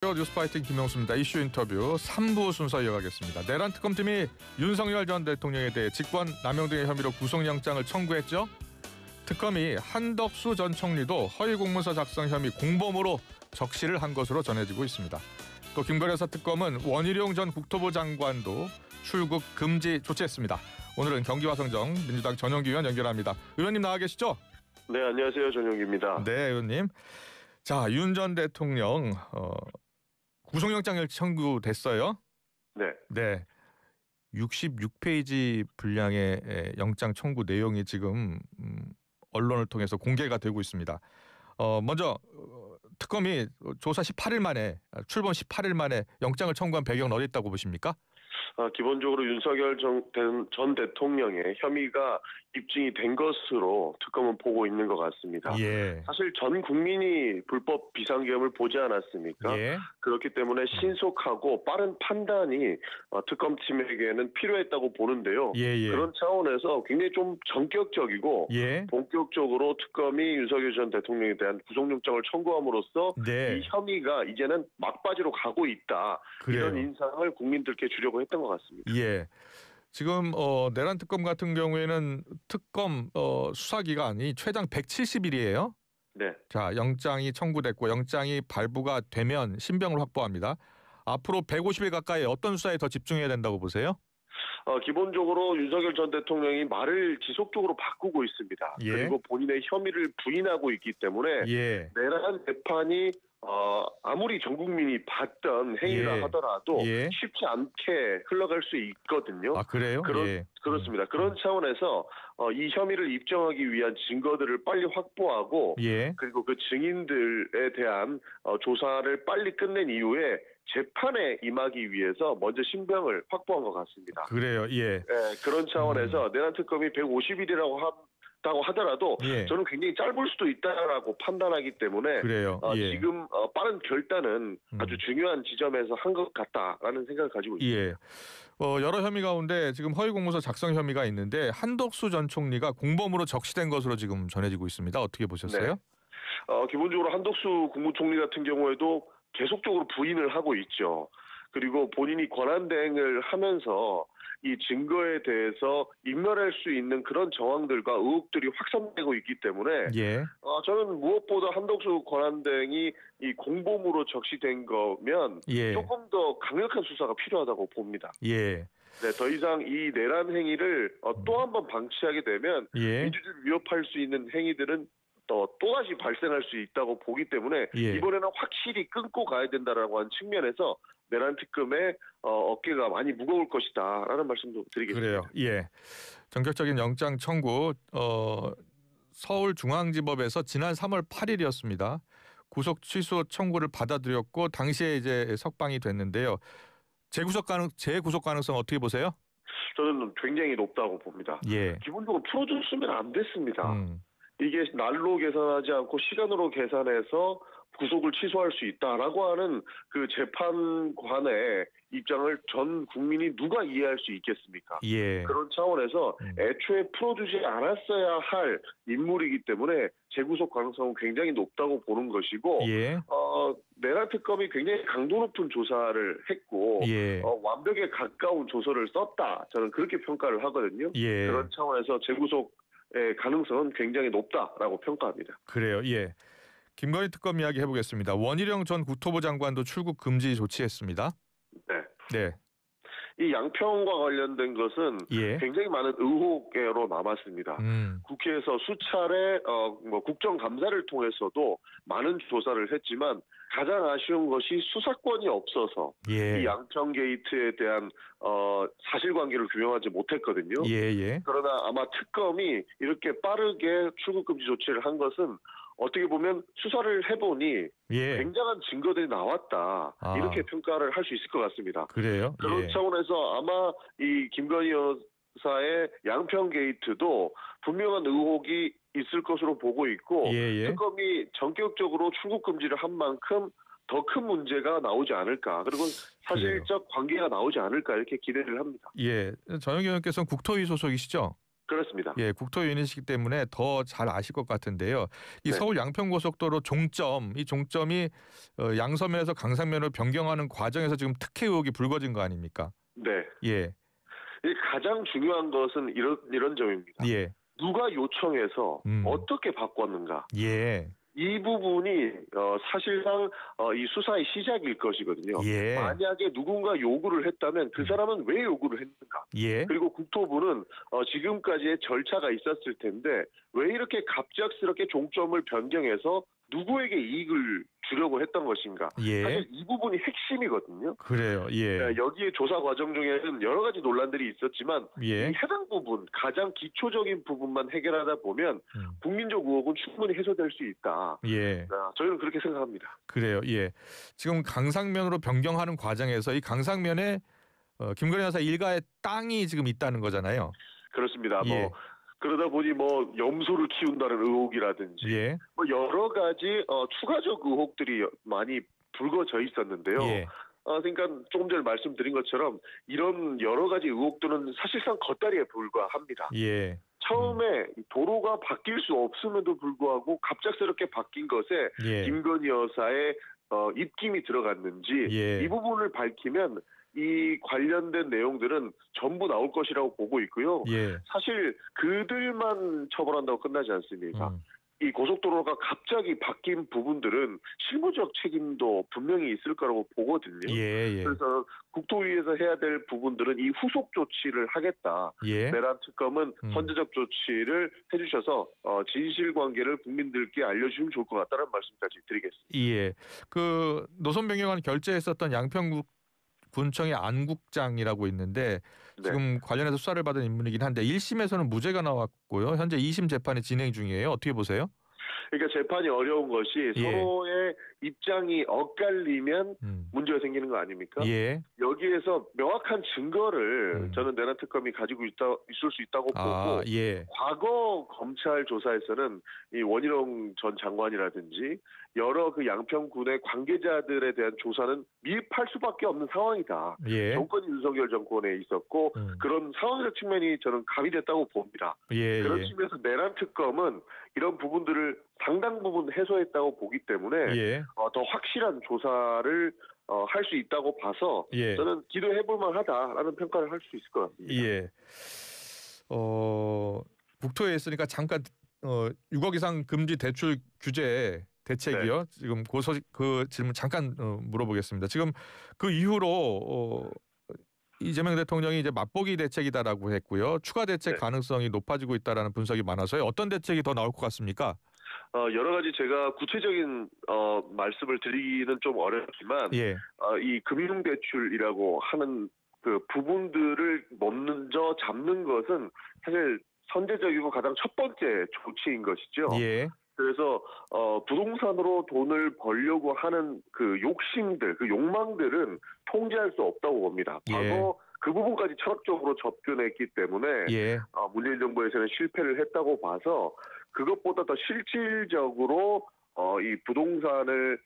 뉴스파이팅 김영수입니다. 이슈 인터뷰 3부 순서 이어가겠습니다. 내란 특검팀이 윤석열 전 대통령에 대해 직권 남용 등의 혐의로 구속영장을 청구했죠. 특검이 한덕수 전 총리도 허위공문서 작성 혐의 공범으로 적시를 한 것으로 전해지고 있습니다. 또 김건희 여사 특검은 원희룡 전 국토부 장관도 출국 금지 조치했습니다. 오늘은 경기화성정 민주당 전용기 의원 연결합니다. 의원님 나와 계시죠? 네, 안녕하세요. 전용기입니다. 네, 의원님. 자, 윤 전 대통령 구속영장을 청구됐어요. 네. 네. 66페이지 분량의 영장 청구 내용이 지금 언론을 통해서 공개가 되고 있습니다. 먼저 특검이 조사 18일 만에 출범 18일 만에 영장을 청구한 배경은 어디 있다고 보십니까? 기본적으로 윤석열 전 대통령의 혐의가 입증이 된 것으로 특검은 보고 있는 것 같습니다. 예. 사실 전 국민이 불법 비상계엄을 보지 않았습니까? 예. 그렇기 때문에 신속하고 빠른 판단이 특검팀에게는 필요했다고 보는데요. 예. 그런 차원에서 굉장히 좀 전격적이고 예. 본격적으로 특검이 윤석열 전 대통령에 대한 구속영장을 청구함으로써 네. 이 혐의가 이제는 막바지로 가고 있다. 그래요. 이런 인상을 국민들께 주려고 했던 것 같습니다. 예. 지금 내란 특검 같은 경우에는 특검 수사 기간이 최장 170일이에요. 네. 자, 영장이 청구됐고 영장이 발부가 되면 신병을 확보합니다. 앞으로 150일 가까이 어떤 수사에 더 집중해야 된다고 보세요? 기본적으로 윤석열 전 대통령이 말을 지속적으로 바꾸고 있습니다. 예. 그리고 본인의 혐의를 부인하고 있기 때문에 예. 내란 재판이 아무리 전 국민이 봤던 행위라 예. 하더라도 예. 쉽지 않게 흘러갈 수 있거든요. 아, 그래요? 예. 그렇습니다. 그런 차원에서 이 혐의를 입증하기 위한 증거들을 빨리 확보하고 예. 그리고 그 증인들에 대한 조사를 빨리 끝낸 이후에 재판에 임하기 위해서 먼저 신병을 확보한 것 같습니다. 그래요. 예. 네, 그런 차원에서 내란 특검이 150일이라고 하더라도 예. 저는 굉장히 짧을 수도 있다라고 판단하기 때문에 그래요. 예. 지금 빠른 결단은 아주 중요한 지점에서 한 것 같다라는 생각을 가지고 있습니다. 예. 여러 혐의 가운데 지금 허위공문서 작성 혐의가 있는데 한덕수 전 총리가 공범으로 적시된 것으로 지금 전해지고 있습니다. 어떻게 보셨어요? 네. 기본적으로 한덕수 국무총리 같은 경우에도 계속적으로 부인을 하고 있죠. 그리고 본인이 권한대행을 하면서 이 증거에 대해서 인멸할 수 있는 그런 정황들과 의혹들이 확산되고 있기 때문에 예. 저는 무엇보다 한덕수 권한대행이 이 공범으로 적시된 거면 예. 조금 더 강력한 수사가 필요하다고 봅니다. 예. 네, 더 이상 이 내란 행위를 또 한 번 방치하게 되면 예. 민주주의를 위협할 수 있는 행위들은 또다시 발생할 수 있다고 보기 때문에 예. 이번에는 확실히 끊고 가야 된다라고 하는 측면에서 내란 특검의 어깨가 많이 무거울 것이다라는 말씀도 드리겠습니다. 그래요. 예. 전격적인 영장 청구 서울중앙지법에서 지난 3월 8일이었습니다. 구속 취소 청구를 받아들였고 당시에 이제 석방이 됐는데요. 재구속 가능성 어떻게 보세요? 저는 굉장히 높다고 봅니다. 예. 기본적으로 풀어줬으면 안 됐습니다. 이게 날로 계산하지 않고 시간으로 계산해서 구속을 취소할 수 있다라고 하는 그 재판관의 입장을 전 국민이 누가 이해할 수 있겠습니까? 예. 그런 차원에서 애초에 풀어주지 않았어야 할 인물이기 때문에 재구속 가능성은 굉장히 높다고 보는 것이고 예. 내란 특검이 굉장히 강도 높은 조사를 했고 예. 완벽에 가까운 조서를 썼다. 저는 그렇게 평가를 하거든요. 예. 그런 차원에서 재구속 가능성은 굉장히 높다라고 평가합니다. 그래요. 예. 김건희 특검 이야기 해보겠습니다. 원희룡 전 국토부 장관도 출국 금지 조치했습니다. 네. 네. 이 양평과 관련된 것은 예. 굉장히 많은 의혹으로 남았습니다. 국회에서 수차례 국정감사를 통해서도 많은 조사를 했지만 가장 아쉬운 것이 수사권이 없어서 예. 이 양평 게이트에 대한 사실관계를 규명하지 못했거든요. 예. 그러나 아마 특검이 이렇게 빠르게 출국금지 조치를 한 것은 어떻게 보면 수사를 해보니 예. 굉장한 증거들이 나왔다. 이렇게 평가를 할 수 있을 것 같습니다. 그래요? 그런 예. 차원에서 아마 이 김건희 여사의 양평 게이트도 분명한 의혹이 있을 것으로 보고 있고 예. 특검이 전격적으로 출국 금지를 한 만큼 더 큰 문제가 나오지 않을까. 그리고 사실적 관계가 나오지 않을까 이렇게 기대를 합니다. 예. 전용 의원께서는 국토위 소속이시죠? 그렇습니다. 예, 국토위원이시기 때문에 더 잘 아실 것 같은데요. 이 네. 서울 양평고속도로 종점, 이 종점이 양서면에서 강상면으로 변경하는 과정에서 지금 특혜 의혹이 불거진 거 아닙니까? 네. 예, 이 가장 중요한 것은 이런 점입니다. 예, 누가 요청해서 음, 어떻게 바꿨는가? 예, 이 부분이 사실상 이 수사의 시작일 것이거든요. 예, 만약에 누군가 요구를 했다면 그 사람은 왜 요구를 했는가? 예, 그리고 국토부는 지금까지의 절차가 있었을 텐데 왜 이렇게 갑작스럽게 종점을 변경해서 누구에게 이익을 주려고 했던 것인가? 예, 사실 이 부분이 핵심이거든요. 그래요. 예, 여기에 조사 과정 중에는 여러 가지 논란들이 있었지만 이 예, 해당 부분, 가장 기초적인 부분만 해결하다 보면 음, 국민적 의혹은 충분히 해소될 수 있다. 예. 저희는 그렇게 생각합니다. 그래요. 예. 지금 강상면으로 변경하는 과정에서 이 강상면에 김건희 여사 일가의 땅이 지금 있다는 거잖아요. 그렇습니다. 예. 그러다 보니 염소를 키운다는 의혹이라든지 예. 여러 가지 추가적 의혹들이 많이 불거져 있었는데요. 예. 그러니까 조금 전에 말씀드린 것처럼 이런 여러 가지 의혹들은 사실상 겉다리에 불과합니다. 예. 처음에 도로가 바뀔 수 없음에도 불구하고 갑작스럽게 바뀐 것에 예. 김건희 여사의 입김이 들어갔는지 예. 이 부분을 밝히면 이 관련된 내용들은 전부 나올 것이라고 보고 있고요. 예. 사실 그들만 처벌한다고 끝나지 않습니다. 음. 이 고속도로가 갑자기 바뀐 부분들은 실무적 책임도 분명히 있을 거라고 보거든요. 예. 예. 그래서 국토위에서 해야 될 부분들은 이 후속 조치를 하겠다. 예. 내란 특검은 선제적 조치를 해주셔서 진실관계를 국민들께 알려주시면 좋을 것 같다는 말씀까지 드리겠습니다. 예. 그 노선 변경안 결재했었던 양평군청의 안국장이라고 있는데 네. 지금 관련해서 수사를 받은 인물이긴 한데 1심에서는 무죄가 나왔고요. 현재 2심 재판이 진행 중이에요. 어떻게 보세요? 그러니까 재판이 어려운 것이 예. 서로의 입장이 엇갈리면 문제가 생기는 거 아닙니까? 예. 여기에서 명확한 증거를 저는 내란 특검이 가지고 있을 수 있다고 보고 예. 과거 검찰 조사에서는 이 원희룡 전 장관이라든지 여러 그 양평군의 관계자들에 대한 조사는 미흡할 수밖에 없는 상황이다. 예. 정권이 윤석열 정권에 있었고 그런 상황적 측면이 저는 가미됐다고 봅니다. 예. 그런 예. 측면에서 내란 특검은 이런 부분들을 상당 부분 해소했다고 보기 때문에 예. 더 확실한 조사를 할 수 있다고 봐서 예. 저는 기도해볼 만하다라는 평가를 할 수 있을 것 같습니다. 예. 국토에 있으니까 잠깐 6억 이상 금지 대출 규제 대책이요. 네. 지금 그 질문 잠깐 물어보겠습니다. 지금 그 이후로 이재명 대통령이 이제 맛보기 대책이다라고 했고요. 추가 대책 네. 가능성이 높아지고 있다라는 분석이 많아서요. 어떤 대책이 더 나올 것 같습니까? 여러 가지 제가 구체적인 말씀을 드리기는 좀 어렵지만 예. 이 금융대출이라고 하는 그 부분들을 먼저 잡는 것은 사실 선제적이고 가장 첫 번째 조치인 것이죠. 예. 그래서 부동산으로 돈을 벌려고 하는 그 욕심들, 그 욕망들은 통제할 수 없다고 봅니다. 과거 그 부분까지 철학적으로 접근했기 때문에 예. 문재인 정부에서는 실패를 했다고 봐서 그것보다 더 실질적으로 이 부동산을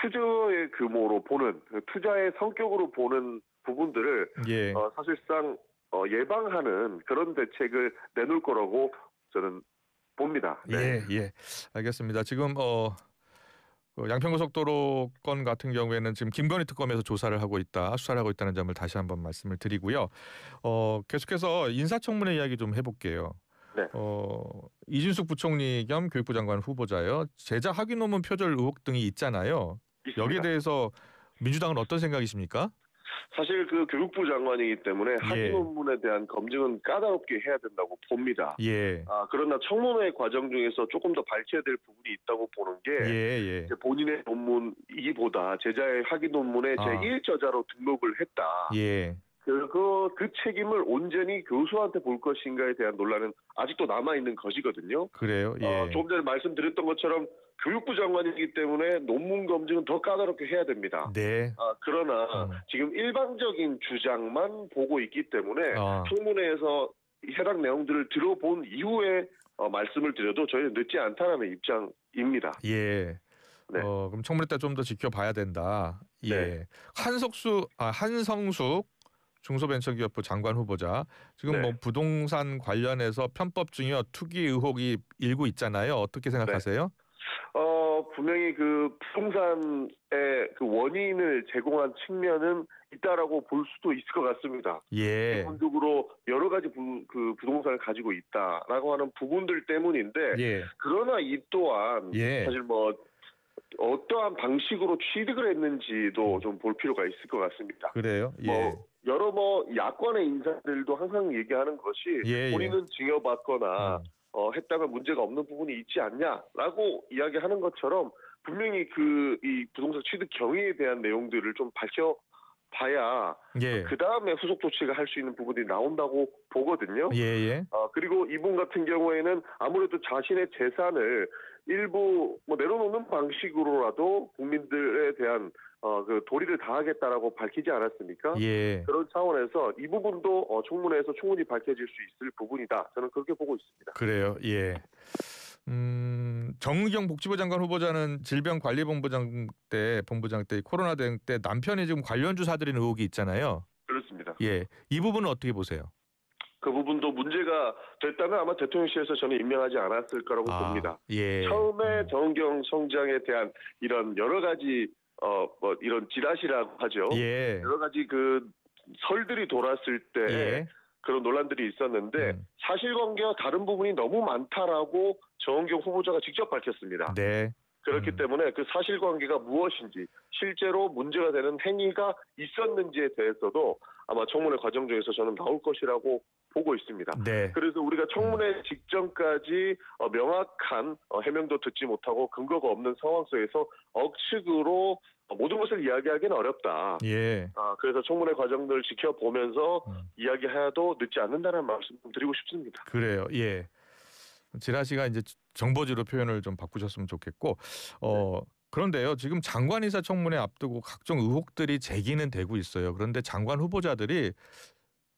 투자의 규모로 보는, 투자의 성격으로 보는 부분들을 예. 사실상 예방하는 그런 대책을 내놓을 거라고 저는 봅니다. 네. 예. 알겠습니다. 지금 그 양평고속도로 건 같은 경우에는 지금 김건희 특검에서 수사를 하고 있다는 점을 다시 한번 말씀을 드리고요. 계속해서 인사청문회 이야기 좀 해볼게요. 네. 이준숙 부총리 겸 교육부 장관 후보자요. 제자 학위 논문 표절 의혹 등이 있잖아요. 있습니다. 여기에 대해서 민주당은 어떤 생각이십니까? 사실 그 교육부 장관이기 때문에 학위 논문에 대한 검증은 까다롭게 해야 된다고 봅니다. 예. 그러나 청문회 과정 중에서 조금 더 밝혀야 될 부분이 있다고 보는 게 이제 본인의 논문이기보다 제자의 학위 논문에 제1저자로 등록을 했다. 예. 그 책임을 온전히 교수한테 볼 것인가에 대한 논란은 아직도 남아있는 것이거든요. 그래요? 예. 조금 전에 말씀드렸던 것처럼 교육부 장관이기 때문에 논문 검증은 더 까다롭게 해야 됩니다. 네. 그러나 지금 일방적인 주장만 보고 있기 때문에 청문회에서 해당 내용들을 들어본 이후에 말씀을 드려도 저희는 늦지 않다라는 입장입니다. 예. 네. 그럼 청문회 때 좀 더 지켜봐야 된다. 예. 네. 한성숙 중소벤처기업부 장관 후보자. 지금 네. 뭐 부동산 관련해서 편법 증여 투기 의혹이 일고 있잖아요. 어떻게 생각하세요? 분명히 그 부동산의 그 원인을 제공한 측면은 있다라고 볼 수도 있을 것 같습니다. 예. 기본적으로 여러 가지 부동산을 가지고 있다라고 하는 부분들 때문인데, 예. 그러나 이 또한 예. 사실 뭐 어떠한 방식으로 취득을 했는지도 좀 볼 필요가 있을 것 같습니다. 그래요? 예. 여러 야권의 인사들도 항상 얘기하는 것이 예. 본인은 증여받거나 했다면 문제가 없는 부분이 있지 않냐라고 이야기하는 것처럼 분명히 이 부동산 취득 경위에 대한 내용들을 좀 밝혀봐야 예. 그 다음에 후속 조치가 할 수 있는 부분이 나온다고 보거든요. 예. 그리고 이분 같은 경우에는 아무래도 자신의 재산을 일부 내려놓는 방식으로라도 국민들에 대한 그 도리를 다하겠다라고 밝히지 않았습니까? 예. 그런 차원에서 이 부분도 청문회에서 충분히 밝혀질 수 있을 부분이다. 저는 그렇게 보고 있습니다. 그래요. 예. 정의경 복지부 장관 후보자는 질병관리본부장 때 코로나 대응 때 남편이 지금 관련 주사 들인 의혹이 있잖아요. 그렇습니다. 예. 이 부분은 어떻게 보세요? 그 부분도 문제가 됐다면 아마 대통령실에서 저는 임명하지 않았을 거라고 봅니다. 예. 처음에 정의경 성장에 대한 이런 여러 가지 이런 지라시라고 하죠. 예. 여러 가지 그 설들이 돌았을 때 예. 그런 논란들이 있었는데 사실관계와 다른 부분이 너무 많다라고 정의경 후보자가 직접 밝혔습니다. 네. 그렇기 때문에 그 사실관계가 무엇인지, 실제로 문제가 되는 행위가 있었는지에 대해서도 아마 청문회 과정 중에서 저는 나올 것이라고 보고 있습니다. 네. 그래서 우리가 청문회 직전까지 명확한 해명도 듣지 못하고 근거가 없는 상황 속에서 억측으로 모든 것을 이야기하기는 어렵다. 예. 그래서 청문회 과정들을 지켜보면서 이야기해도 늦지 않는다는 말씀 좀 드리고 싶습니다. 그래요. 예. 지라시가 이제 정보지로 표현을 좀 바꾸셨으면 좋겠고, 그런데요, 지금 장관 인사청문회 앞두고 각종 의혹들이 제기는 되고 있어요. 그런데 장관 후보자들이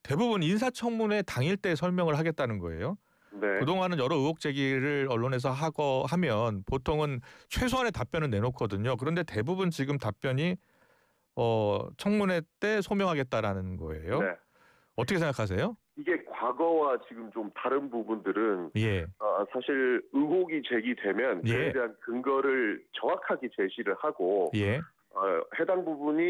대부분 인사청문회 당일 때 설명을 하겠다는 거예요. 네. 그동안은 여러 의혹 제기를 언론에서 하면 보통은 최소한의 답변을 내놓거든요. 그런데 대부분 지금 답변이 청문회 때 소명하겠다라는 거예요. 네. 어떻게 생각하세요? 이게 과거와 지금 좀 다른 부분들은 예. 사실 의혹이 제기되면 예. 그에 대한 근거를 정확하게 제시를 하고 예. 해당 부분이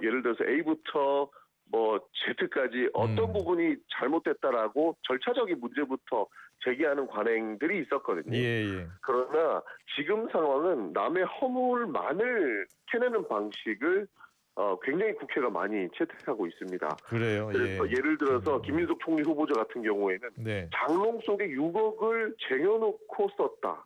예를 들어서 A부터 Z까지 어떤 부분이 잘못됐다라고 절차적인 문제부터 제기하는 관행들이 있었거든요. 예. 그러나 지금 상황은 남의 허물만을 캐내는 방식을 굉장히 국회가 많이 채택하고 있습니다. 그래요. 그래서 예를 들어서 김민석 총리 후보자 같은 경우에는 네. 장롱 속에 6억을 쟁여놓고 썼다.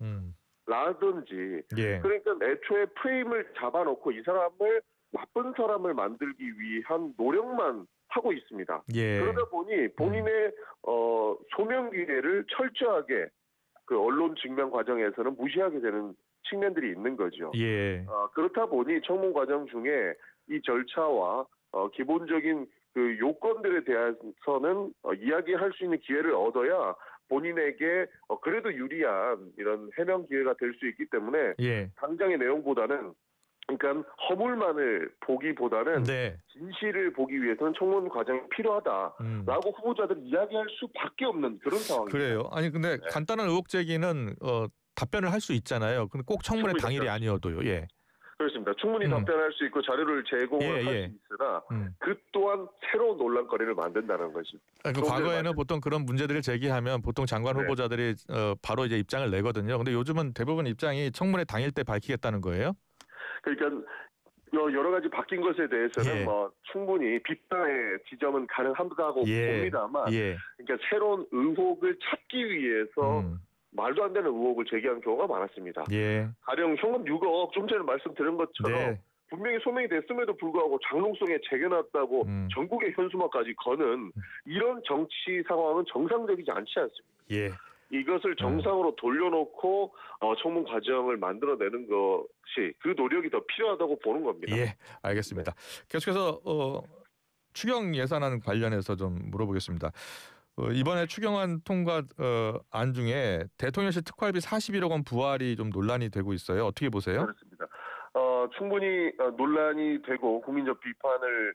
라든지 예. 그러니까 애초에 프레임을 잡아놓고 이 사람을 나쁜 사람을 만들기 위한 노력만 하고 있습니다. 예. 그러다 보니 본인의 소명 기회를 철저하게 그 언론 증명 과정에서는 무시하게 되는 측면들이 있는 거죠. 예. 그렇다 보니 청문 과정 중에 이 절차와 기본적인 그 요건들에 대해서는 이야기할 수 있는 기회를 얻어야 본인에게 그래도 유리한 이런 해명 기회가 될 수 있기 때문에 예. 당장의 내용보다는 그러니까 허물만을 보기보다는 네. 진실을 보기 위해서는 청문 과정이 필요하다라고 후보자들이 이야기할 수밖에 없는 그런 상황입니다. 그래요. 아니 근데 간단한 의혹 제기는 답변을 할 수 있잖아요. 근데 꼭 청문회 당일이 아니어도요. 예. 그렇습니다. 충분히 답변할 수 있고 자료를 제공을 할 수 있으나 그 또한 새로운 논란거리를 만든다는 것이. 그 과거에는 보통 그런 문제들을 제기하면 보통 장관 후보자들이 바로 이제 입장을 내거든요. 근데 요즘은 대부분 입장이 청문회 당일 때 밝히겠다는 거예요? 그러니까 여러 가지 바뀐 것에 대해서는 충분히 비판의 지점은 가능하다고 봅니다만, 그러니까 새로운 의혹을 찾기 위해서 말도 안 되는 의혹을 제기한 경우가 많았습니다. 가령 현금 6억 좀 전에 말씀드린 것처럼 분명히 소명이 됐음에도 불구하고 장롱송에 쟁여놨다고 전국의 현수막까지 거는 이런 정치 상황은 정상적이지 않지 않습니다. 이것을 정상으로 돌려놓고 청문 과정을 만들어내는 것이 그 노력이 더 필요하다고 보는 겁니다. 예, 알겠습니다. 계속해서 추경 예산안 관련해서 좀 물어보겠습니다. 이번에 추경안 통과 안 중에 대통령실 특활비 41억 원 부활이 좀 논란이 되고 있어요. 어떻게 보세요? 그렇습니다. 충분히 논란이 되고 국민적 비판을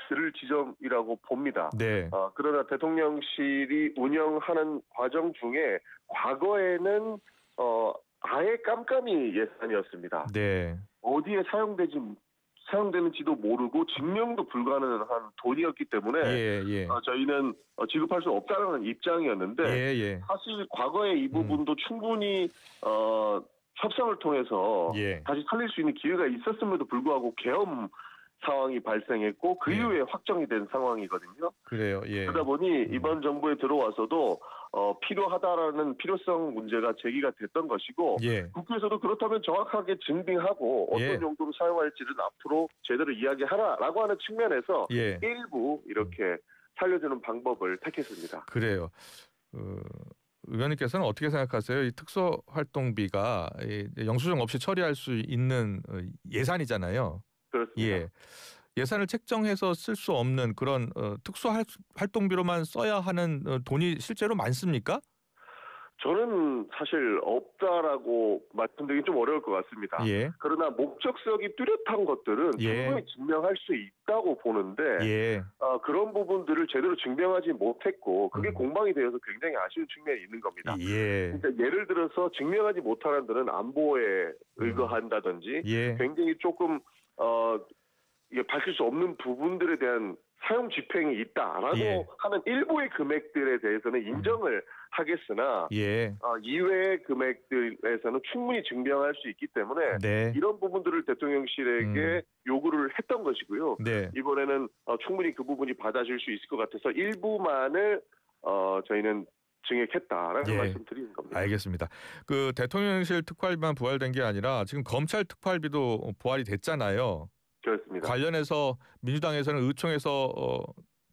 들을 지점이라고 봅니다. 네. 그러나 대통령실이 운영하는 과정 중에 과거에는 아예 깜깜이 예산이었습니다. 네. 어디에 사용되는지도 모르고 증명도 불가능한 돈이었기 때문에 예. 저희는 지급할 수 없다는 입장이었는데 예. 사실 과거에 이 부분도 충분히 협상을 통해서 다시 살릴 수 있는 기회가 있었음에도 불구하고 계엄 상황이 발생했고 그 이후에 확정이 된 상황이거든요. 그래요. 예. 그러다 보니 이번 정부에 들어와서도 필요하다라는 필요성 문제가 제기가 됐던 것이고 국회에서도 그렇다면 정확하게 증빙하고 어떤 용도로 사용할지를 앞으로 제대로 이야기하라라고 하는 측면에서 일부 이렇게 살려주는 방법을 택했습니다. 그래요. 의원님께서는 어떻게 생각하세요? 이 특수활동비가 영수증 없이 처리할 수 있는 예산이잖아요. 그렇습니다. 예산을 책정해서 쓸 수 없는 그런 특수활동비로만 써야 하는 돈이 실제로 많습니까? 저는 사실 없다라고 말씀드리기 좀 어려울 것 같습니다. 그러나 목적성이 뚜렷한 것들은 충분히 증명할 수 있다고 보는데 그런 부분들을 제대로 증명하지 못했고 그게 공방이 되어서 굉장히 아쉬운 측면이 있는 겁니다. 그러니까 예를 들어서 증명하지 못하는 데는 안보에 의거한다든지 굉장히 조금 이게 밝힐 수 없는 부분들에 대한 사용 집행이 있다라고 하는 일부의 금액들에 대해서는 인정을 하겠으나 이외의 금액들에서는 충분히 증명할 수 있기 때문에 이런 부분들을 대통령실에게 요구를 했던 것이고요. 이번에는 충분히 그 부분이 받아질 수 있을 것 같아서 일부만을 저희는 증액했다라는 말씀 드리는 겁니다. 알겠습니다. 그 대통령실 특활비만 부활된 게 아니라 지금 검찰 특활비도 부활이 됐잖아요. 그렇습니다. 관련해서 민주당에서는 의총에서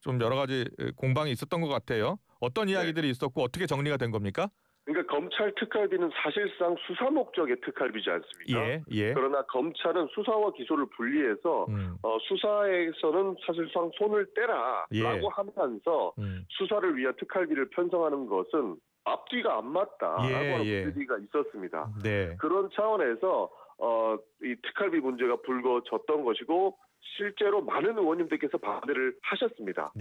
좀 여러 가지 공방이 있었던 것 같아요. 어떤 이야기들이 있었고 어떻게 정리가 된 겁니까? 그러니까 검찰 특활비는 사실상 수사 목적의 특활비지 않습니까? 그러나 검찰은 수사와 기소를 분리해서 수사에서는 사실상 손을 떼라라고 하면서 수사를 위한 특활비를 편성하는 것은 앞뒤가 안 맞다라고 하는 분위기가 있었습니다. 그런 차원에서 이 특활비 문제가 불거졌던 것이고 실제로 많은 의원님들께서 반대를 하셨습니다.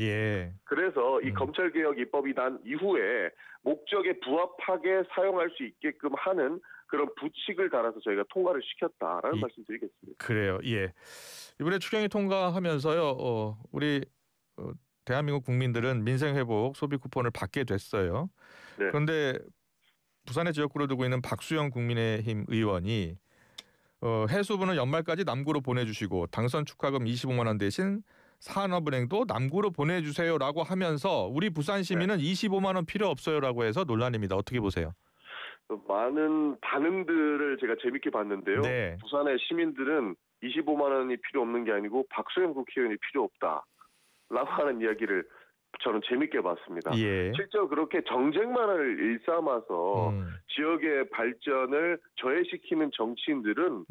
그래서 이 검찰개혁 입법이 난 이후에 목적에 부합하게 사용할 수 있게끔 하는 그런 부칙을 달아서 저희가 통과를 시켰다라는 말씀드리겠습니다. 그래요. 이번에 추경이 통과하면서요. 우리 대한민국 국민들은 민생회복 소비 쿠폰을 받게 됐어요. 그런데 부산의 지역구를 두고 있는 박수영 국민의힘 의원이 해수부는 연말까지 남구로 보내주시고 당선 축하금 25만 원 대신 산업은행도 남구로 보내주세요라고 하면서 우리 부산 시민은 25만 원 필요 없어요라고 해서 논란입니다. 어떻게 보세요? 많은 반응들을 제가 재밌게 봤는데요. 부산의 시민들은 25만 원이 필요 없는 게 아니고 박수영 국회의원이 필요 없다라고 하는 이야기를 저는 재밌게 봤습니다. 실제로 그렇게 정쟁만을 일삼아서 지역의 발전을 저해시키는 정치인들은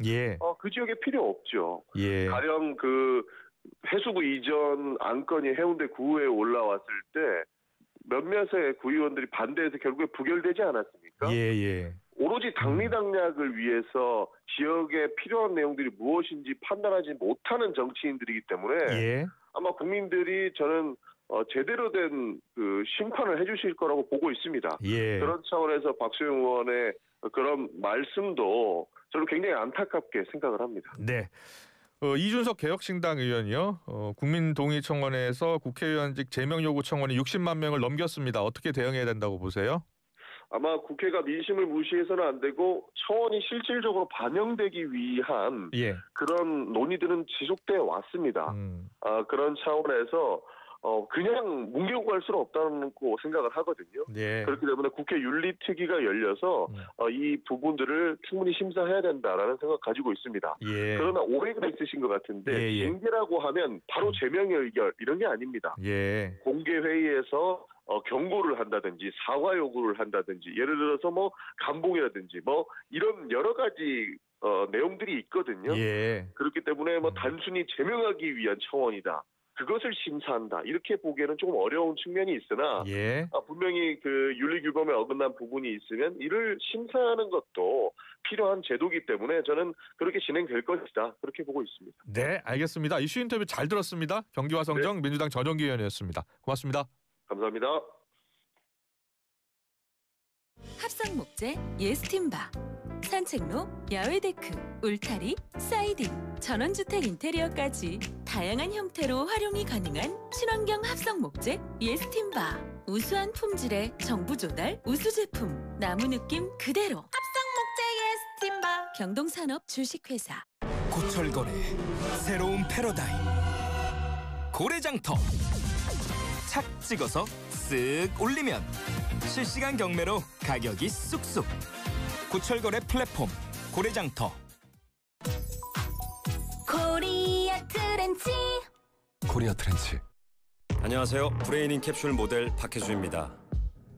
그 지역에 필요 없죠. 가령 그 해수부 이전 안건이 해운대 구에 올라왔을 때 몇몇의 구의원들이 반대해서 결국에 부결되지 않았습니까? 오로지 당리당략을 위해서 지역에 필요한 내용들이 무엇인지 판단하지 못하는 정치인들이기 때문에 아마 국민들이 저는 제대로 된 그 심판을 해주실 거라고 보고 있습니다. 그런 차원에서 박수영 의원의 그런 말씀도 저는 굉장히 안타깝게 생각을 합니다. 이준석 개혁신당 의원이요. 국민동의청원에서 국회의원직 제명 요구 청원이 60만 명을 넘겼습니다. 어떻게 대응해야 된다고 보세요? 아마 국회가 민심을 무시해서는 안 되고 청원이 실질적으로 반영되기 위한 그런 논의들은 지속되어 왔습니다. 그런 차원에서 그냥 뭉개고 갈 수는 없다는 생각을 하거든요. 그렇기 때문에 국회 윤리특위가 열려서 이 부분들을 충분히 심사해야 된다라는 생각 가지고 있습니다. 그러나 오해가 있으신 것 같은데 징계라고 하면 바로 제명의 의결 이런 게 아닙니다. 공개 회의에서 경고를 한다든지 사과 요구를 한다든지 예를 들어서 뭐 감봉이라든지 뭐 이런 여러 가지 내용들이 있거든요. 그렇기 때문에 뭐 단순히 제명하기 위한 청원이다. 그것을 심사한다 이렇게 보기에는 조금 어려운 측면이 있으나 예. 분명히 그 윤리규범에 어긋난 부분이 있으면 이를 심사하는 것도 필요한 제도이기 때문에 저는 그렇게 진행될 것이다 그렇게 보고 있습니다. 네, 알겠습니다. 이슈 인터뷰 잘 들었습니다. 경기화성정 민주당 전용기 의원이었습니다. 고맙습니다. 감사합니다. 합성 목재 예스팀바, 산책로, 야외 데크, 울타리, 사이딩, 전원주택 인테리어까지 다양한 형태로 활용이 가능한 친환경 합성 목재 예스팀바. 우수한 품질의 정부 조달 우수 제품, 나무 느낌 그대로. 합성 목재 예스팀바. 경동산업 주식회사. 고철거래 새로운 패러다임 고래장터 착 찍어서 쓱 올리면 실시간 경매로 가격이 쑥쑥 고철거래 플랫폼 고래장터. 코리아 트렌치. 코리아 트렌치. 안녕하세요. 브레이닝 캡슐 모델 박혜주입니다.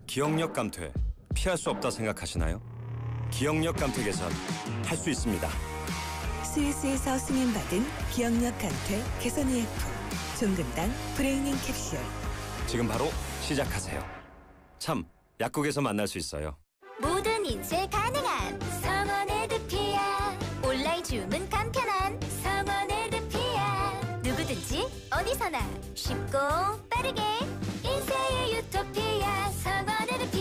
기억력 감퇴 피할 수 없다 생각하시나요? 기억력 감퇴 개선 할 수 있습니다. 스위스에서 승인받은 기억력 감퇴 개선 의약품 종근당 브레이닝 캡슐. 지금 바로 시작하세요. 참, 약국에서 만날 수 있어요. 모든 인쇄 가능한 성원에드피아. 온라인 주문 간편한 성원에드피아. 누구든지 어디서나 쉽고 빠르게 인쇄